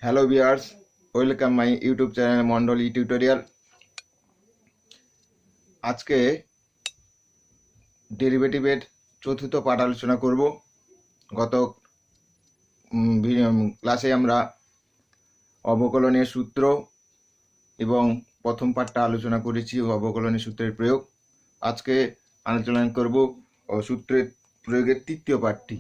Hello viewers, welcome my YouTube channel Mondal e tutorial. আজকে ডেরিভেটিভের চতুর্থ পাঠ আলোচনা করব। গত ক্লাসে আমরা অবকলনের সূত্র এবং প্রথম পাঠটা আলোচনা করেছি অবকলনের সূত্রের প্রয়োগ। আজকে আলোচনা করব সূত্রের প্রয়োগের তৃতীয় পাঠটি।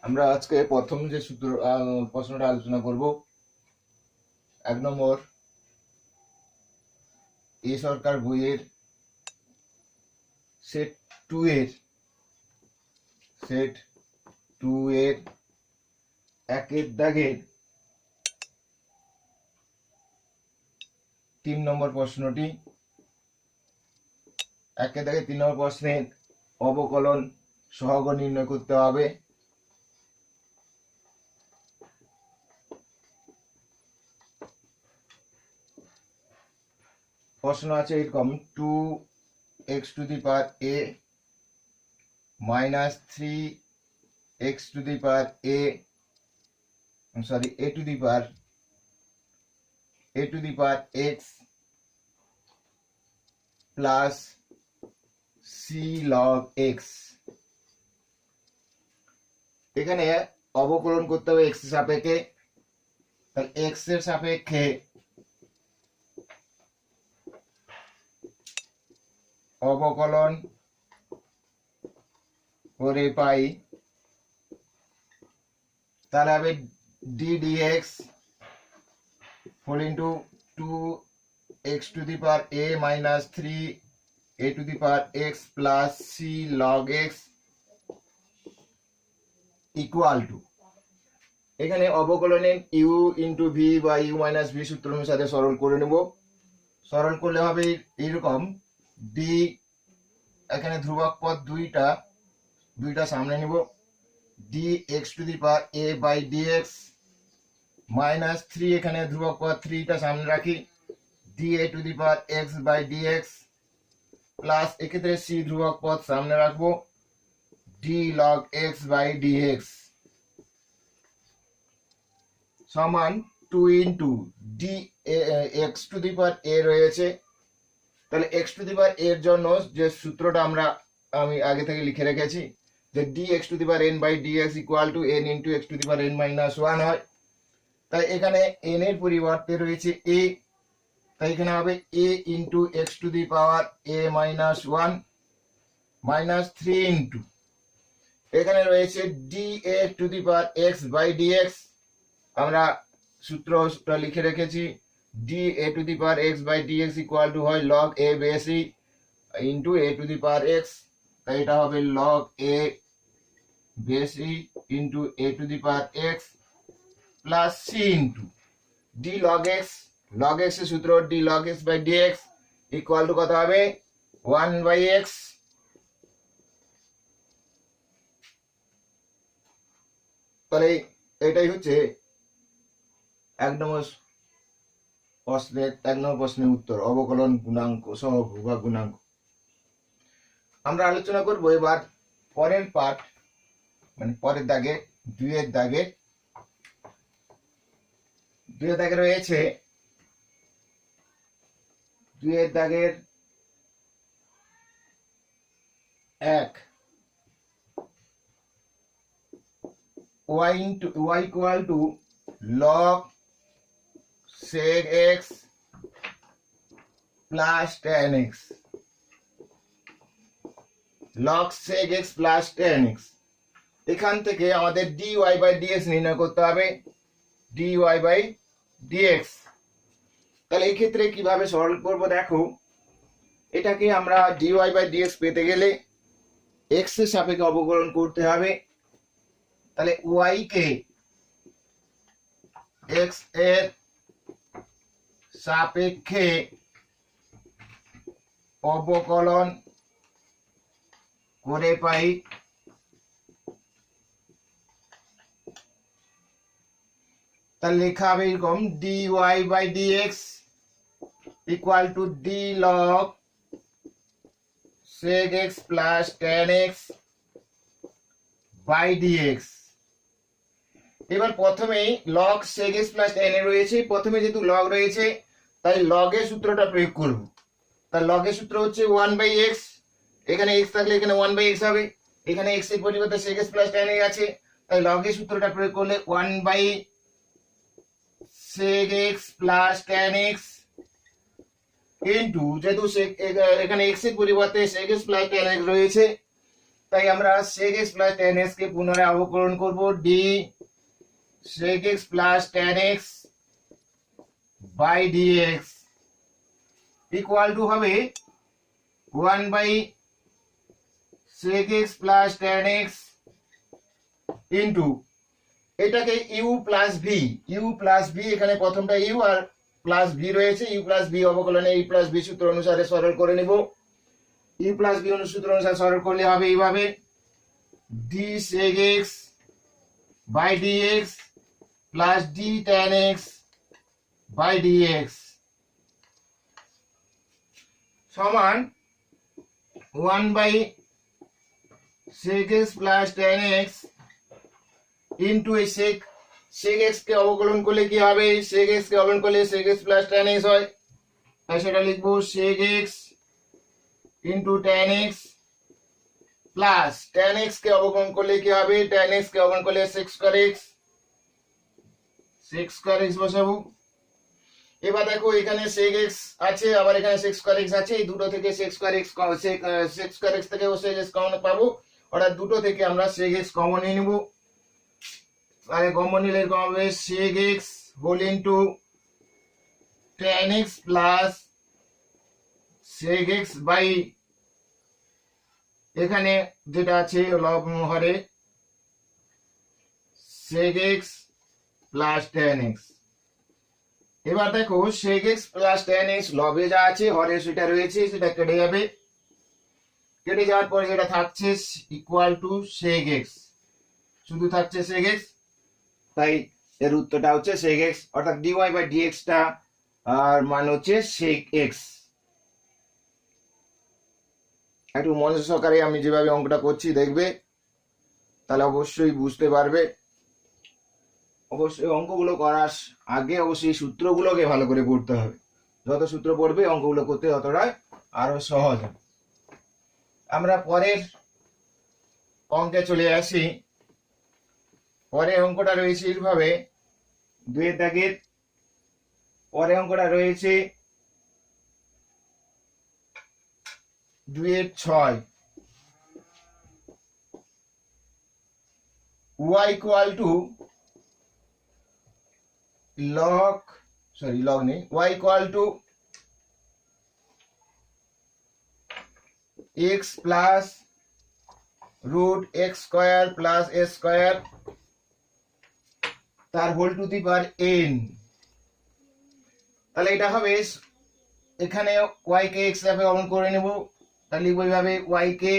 আমরা আজকে প্রথম যে সূত্র প্রশ্নটা আলোচনা করব, 1 নম্বর এ সরকার বইয়ের সেট 2 এর একের দাগের 3 নম্বর প্রশ্নটি। একের দাগের 3 নম্বর প্রশ্নের অবকলন সহগ নির্ণয় করতে হবে। প্রশ্ন আছে এরকম, 2x to the power a minus 3x two the power a to the power x plus c log x। এখানে অবকলন করতে হবে x এর সাপেক্ষে। তাহলে x এর সাপেক্ষে অবকলন করে পাই, তাহলে হবে d dx whole into 2x to the power a minus 3a to the power x plus c log x equal to, এখানে অবকলনের u ইন্টু v বা u মাইনাস v সূত্র অনুসারে সরল করে নেব। সরল করলে হবে এইরকম, d এখানে ধ্রুবক পদ দুইটা সামনে নিব, dx to the power a by dx minus 3 এখানে ধ্রুবক পদ 3টা সামনে রাখি, dA to the power x by dx plus এক্ষেত্রে c ধ্রুবক পদ সামনে রাখবো, d log x by dx সমান 2 into dx to the power a রয়েছে। তাহলে x টু দি পাওয়ার এর জন্য যে সূত্রটা আমি আগে থেকে লিখে রেখেছি, যে dx to the power n by dx equal to n into x to the power n minus 1 হয়। তাই এখানে n এর পরিবর্তে রয়েছে a, তাই এখানে হবে a into x to the power a minus 1 minus 3 into এখানে রয়েছে dA to the power x by dx। আমরা সূত্রটা লিখে রেখেছি, dA to the power x by dx equal to হয় log a base e into a to the power x। তাই এটা হবে log a base e into a to the power x plus c into d log x। log x এর সূত্র d log x by dx equal to কত হবে 1 by x। তাহলে এটাই হচ্ছে 1 নম্বর প্রশ্নের উত্তর, অবকলন গুণাঙ্ক সহগ বা গুণাঙ্ক। আমরা আলোচনা করব এবার পরের পাঠ, মানে পরের দাগে 2 এর দাগে রয়েছে 2 এর দাগের 1 y equal to log sec x plus tan x, log sec x plus tan x। এখান থেকে আমাদের dy বাই dx নির্ণয় করতে হবে, dy বাই dx। তাহলে এই ক্ষেত্রে কিভাবে সরল করব দেখো, এটাকে আমরা dy বাই dx পেতে গেলে x এর সাপেক্ষে অবকলন করতে হবে। তাহলে y কে x এর সাপেক্ষে অবকলন করে পাই, তাহলে লেখা হবে এরকম, dy by dx equal to d log sec x plus tan x by dx এবার প্রথমেই log sec x plus tan a রয়েছে, প্রথমে যেহেতু লগ রয়েছে তাই লগের সূত্রটা প্রয়োগ করব। তার লগের সূত্র হচ্ছে 1/x, এখানে x থাকলে এখানে 1/x হবে, এখানে x এর পরিবর্তে sec x plus tan a আছে, তাই লগের সূত্রটা প্রয়োগ করলে 1/sec x plus tan x into, যেহেতু এখানে x এর পরিবর্তে sec x plus tan x রয়েছে তাই আমরা sec x plus tan x কে পুনরায় অবকলন করব, d sec x plus tan x by dx equal to হবে 1/sec x plus tan x into এটাকে u প্লাস v, এখানে প্রথমটা u আর প্লাস v রয়েছে, u প্লাস v অবকলনে u প্লাস v সূত্র অনুসারে সরল করে নেব। u প্লাস v সূত্র অনুসারে সরল করলে হবে এইভাবে d sec x by dx plus d tan x by dx সমান 1/sec x plus tan x into এই sec x কে অবকলন করলে কি হবে, sec x কে অবকলন করলে sec x plus tan x হয়, তাই সেটা লিখবো sec x into tan x plus tan x কে অবকলন করলে কি হবে, tan x কে অবকলন করলে sec square x বসাবো। এবার দেখো এখানে sec x আছে আবার এখানে sec square x আছে, এই দুটো থেকে sec square x থেকে sec x কমন পাবো, অর্থাৎ দুটো থেকে আমরা sec x কমন নিয়ে নেব। তাহলে কমন নিলে এরকম হবে sec x whole into tan x plus sec x by এখানে যেটা আছে লব হরে sec x plus tan x। এবার দেখো sec x plus tan x লবে যা আছে হরে সেটা রয়েছে, সেটা কেটে যাবে, কেটে যাওয়ার পরে যেটা থাকছে ইকুয়াল টু sec x, শুধু থাকছে sec x, তাই এর উত্তরটা হচ্ছে sec x, অর্থাৎ dy বাই dx টা আর মান হচ্ছে sec x। একটু মনোযোগ সহকারে আমি যেভাবে অঙ্কটা করছি দেখবে, তাহলে অবশ্যই বুঝতে পারবে। অবশ্যই অঙ্কগুলো করার আগে অবশ্যই সূত্রগুলোকে ভালো করে পড়তে হবে, যত সূত্র পড়বে অঙ্কগুলো করতে ততটা আরো সহজ হবে। আমরা পরের অঙ্কে চলে আসি। পরের অঙ্কটা রয়েছে এইভাবে, 2 দাগের পরের অঙ্কটা রয়েছে 2/6, y ইকুয়াল টু log নেই, y equal to x plus root x square plus s square তার whole to the power n। তাহলে এটা হবে, এখানে y কে x হিসাবে অবকলন করে নেব, তাহলে লিখব এইভাবে y কে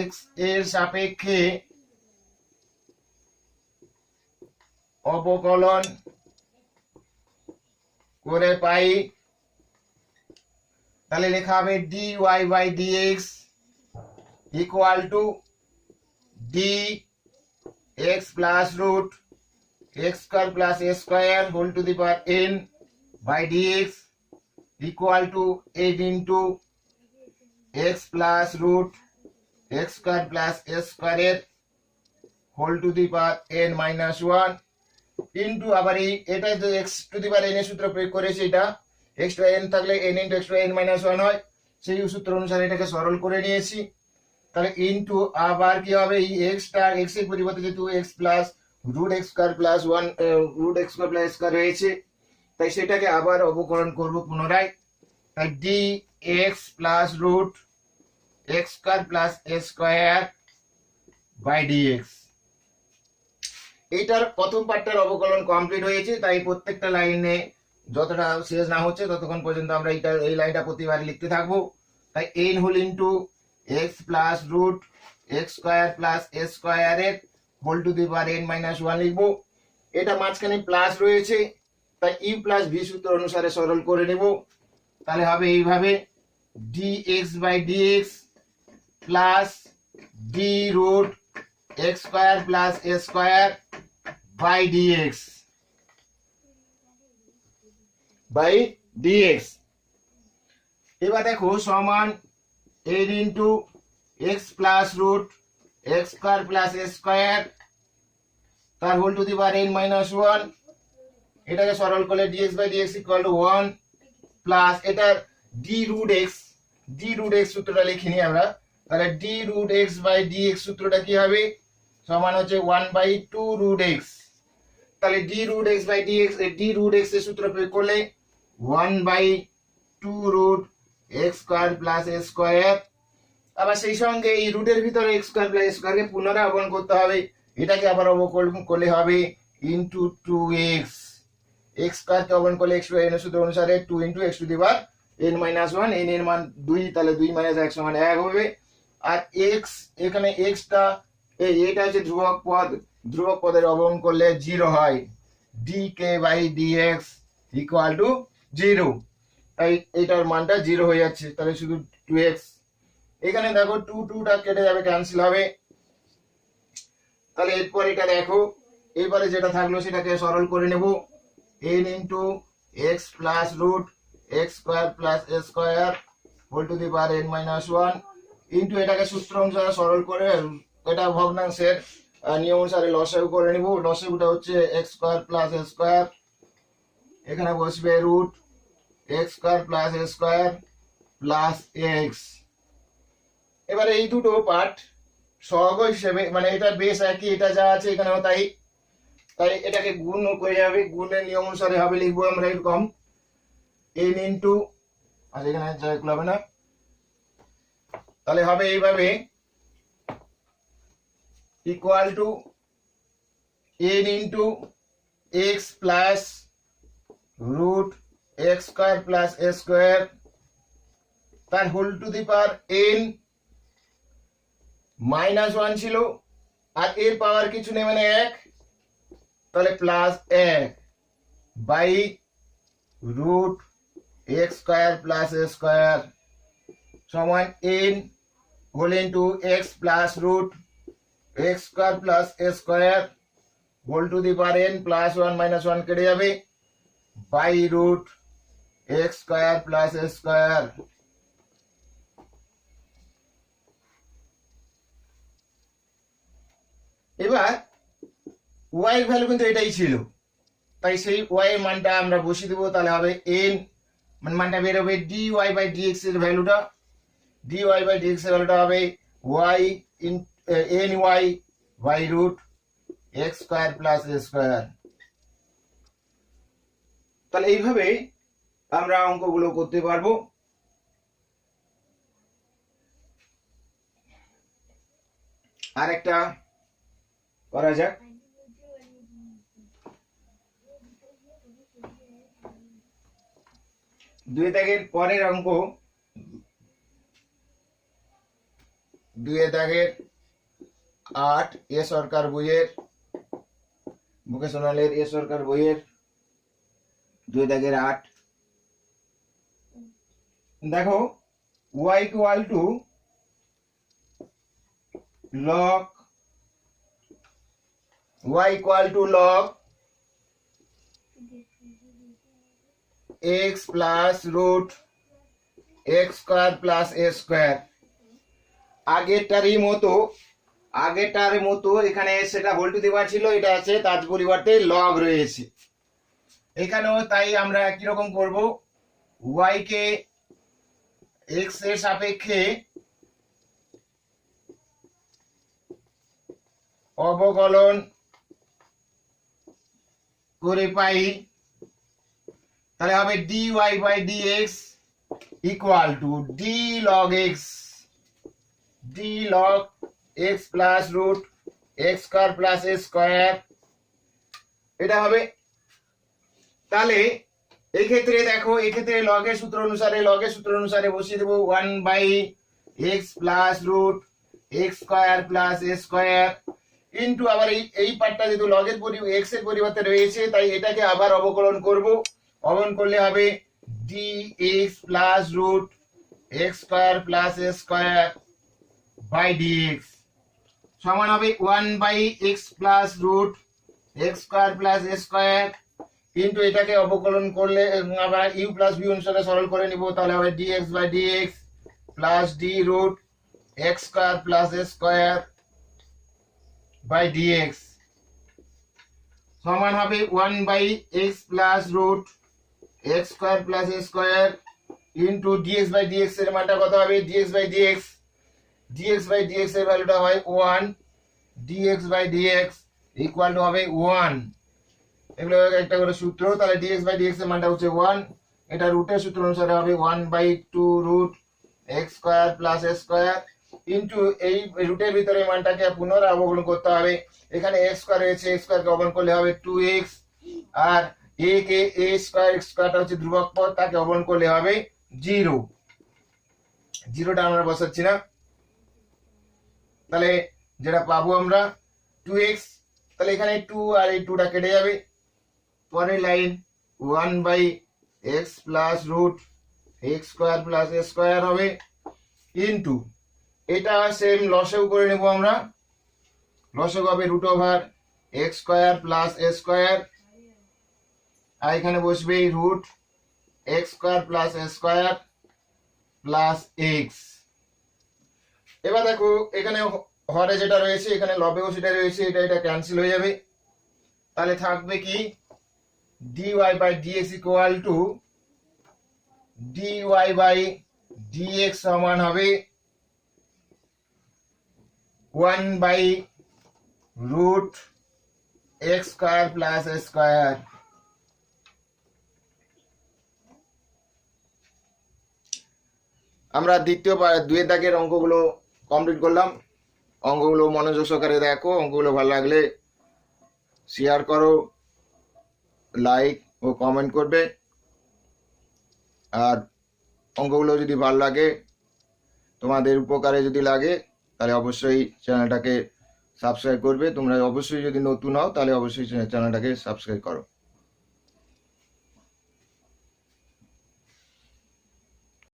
x এর সাপেক্ষে অবকলন করে পাই, তাহলে লেখা হবে dy by dx equal to d x plus root x square plus s square whole to the power n by dx equal to 8 into x plus root x square plus s স্কয়ারের whole to the power n minus 1 into আবার এটা যে x to the power n এর সূত্র প্রয়োগ করেছি, এটা x to n থাকলে n into x to n minus 1 হয়, সেই সূত্র অনুসারে এটাকে সরল করে নিয়েছি। তাহলে ইনটু আবার কি হবে, এই x টা x এর পরিবর্তে যেহেতু x plus root x square plus 1 root x square plus square রয়েছে, তাই সেটাকে আবার অবকলন করব পুনরায়, তাই dx plus root x square plus s square by dx। এইটার প্রথম পার্টটার অবকলন কমপ্লিট হয়েছে, তাই প্রত্যেকটা লাইনে যতটা শেষ না হচ্ছে ততক্ষণ পর্যন্ত আমরা এই লাইনটা প্রতিবার লিখতে থাকবো। তাই n whole into x plus root x square plus s স্কয়ারের whole to the power n minus 1 লিখবো। এটা মাঝখানে প্লাস রয়েছে, তাই u প্লাস v সূত্র অনুসারে সরল করে নেব, তাহলে হবে এইভাবে dx by dx plus d root x square plus a square by dx by dx। এবার দেখো সমান n into x plus root x square plus a square তার whole to the power n minus 1, এটাকে সরল করলে dx by dx equal to 1 plus এটা d root x সূত্রটা লিখে নিই আমরা। তাহলে d root x by dx সূত্রটা কি হবে, সমান হচ্ছে 1 বাই 2 রুট x। তাহলে d root x by dx d root x এর সূত্র প্রয়োগ করলে 1 by 2 root x square plus a square. আবার সেই সঙ্গে এই রুটের ভিতরে x স্কয়ার প্লাস a স্কয়ারকে পুনরায় অবকলন করতে হবে, এটাকে আবার অবকলন করলে হবে ইনটু 2x। x স্কয়ারকে অবকলন করলে x বাই n এর সূত্র অনুসারে 2 into x to the power n minus 1, n এর মান 2, তাহলে 2 মাইনাস 1 সমান 1 হবে। আর x এখানে x টা এটা হচ্ছে ধ্রুবক পদের অবকলন করলে 0 হয়, dk by dx equal to 0। তাই এটার মানটা 0 হয়ে যাচ্ছে, তাহলে শুধু 2x। এখানে দেখো 2 টা কেটে যাবে, ক্যান্সেল হবে। তাহলে এরপর এটা দেখো, এবারে যেটা থাকলো সেটাকে সরল করে নেব, n into x plus root x square plus a square whole to the power n minus 1 into এটাকে সূত্র অনুসারে সরল করে এটা ভগ্নাংশের নিয়ম অনুসারে লসাগু করে নিব। লসাগুটা হচ্ছে x square plus a square, এখানে বসবে root x square plus a square plus x। এবারে এই দুটো পার্ট সহগ হিসেবে, মানে এটা বেস একই, এটা যা আছে এখানেও তাই, তাই এটাকে গুণ করে যাবে, গুণের নিয়ম অনুসারে হবে, লিখবো আমরা এরকম n ইন্টু, আর এখানে জায়গা হবে না, তাহলে হবে এইভাবে equal to n into x plus root x square plus a square তার whole to the power n minus 1 ছিল, আর এর পাওয়ার কিছু নেই মানে 1, তাহলে plus 1 by root x square plus a square সমান n whole into x plus root x square plus a square whole to the power n plus 1 minus 1 কেটে যাবে by root x square plus a square. এবার y এর value কিন্তু এটাই ছিল, তাই সেই y এর মানটা আমরা বসিয়ে দেবো, তাহলে হবে n মানটা বের হবে dy বাই dx এর ভ্যালুটা, dy বাই dx এর ভ্যালুটা হবে y ny by root x square plus a square. তাহলে এইভাবে আমরা অঙ্কগুলো করতে পারবো। আর একটা করা যাক, দুই দাগের পরের অঙ্ক, দুই দাগের 8 এ সরকার বইয়ের, ভোকেশনালের এ সরকার বইয়ের 2 দাগের 8। দেখো y equal to log x plus root x square plus a square. আগেরটার মতো এখানে সেটা হোল টু দি পাওয়ার ছিল, এটা আছে, তার পরিবর্তে লগ রয়েছে এখানেও, তাই আমরা একই রকম করব, y কে x এর সাপেক্ষে অবকলন করে পাই, তাহলে হবে dy by dx equal to d log x plus root x square plus a square, এটা হবে। তাহলে এই ক্ষেত্রে দেখো, এই ক্ষেত্রে লগের সূত্র অনুসারে বসিয়ে দেবো 1 by x plus root x square plus a square into, আবার এই পার্টটা যেহেতু লগের x এর পরিবর্তে রয়েছে, তাই এটাকে আবার অবকলন করব, অবকলন করলে হবে dx plus root x square plus a square by dx। সমান হবে 1/x plus root x square plus a square কিন্তু এটাকে অবকলন করলে আবার ইউ প্লাস বি অনুসারে সরল করে নিব, তাহলে হবে dx by dx plus d root x square plus a square by dx সমান হবে 1/x plus root x square plus a square into dx by dx এর মানটা কত হবে, ডিএক্স বাই ডিএক্স এর ভ্যালুটা হয় 1, dx by dx equal to হবে 1। এগুলো একটা করে সূত্র, তাহলে ডিএক্স বাই ডিএক্স এর মানটা হচ্ছে 1, এটা রুটের সূত্র অনুসারে হবে 1/2 root x square plus a square into এই রুটের ভিতরে মানটাকে পুনরায় অবকলন করতে হবে। এখানে এক্স স্কোয়ার রয়েছে, এক্স স্কোয়ারকে অবকলন করলে হবে 2x, আর এ কে এ স্কোয়ার এক্স স্কোয়ারটা হচ্ছে ধ্রুবক পদ, তাকে অবকলন করলে হবে 0। জিরোটা আমরা বসাচ্ছি না, তাহলে যেটা পাবো আমরা 2x, তাহলে এখানে 2 আর এই 2টা কেটে যাবে। পরের line 1/x plus root x square plus a square হবে ইন্টু এটা সেম লসেও করে নেব আমরা, লসেও হবে root over x square plus a square, আর এখানে বসবে root x square plus a square plus x. এবার দেখো এখানে হরে যেটা রয়েছে এখানে লবেও সেটা রয়েছে, এটা ক্যান্সেল হয়ে যাবে, তাহলে থাকবে কি dy by dx equal to dy by dx সমান হবে 1/রুট x square plus a square. আমরা দ্বিতীয় 2 দাগের অঙ্কগুলো কমপ্লিট করলাম। অঙ্কগুলো মনোযোগ সহকারে দেখো, অঙ্কগুলো ভালো লাগলে শেয়ার করো, লাইক ও কমেন্ট করবে, আর অঙ্কগুলো যদি ভালো লাগে তোমাদের উপকারে যদি লাগে তাহলে অবশ্যই চ্যানেলটাকে সাবস্ক্রাইব করবে। তোমরা অবশ্যই যদি নতুন হও তাহলে অবশ্যই চ্যানেলটাকে সাবস্ক্রাইব করো।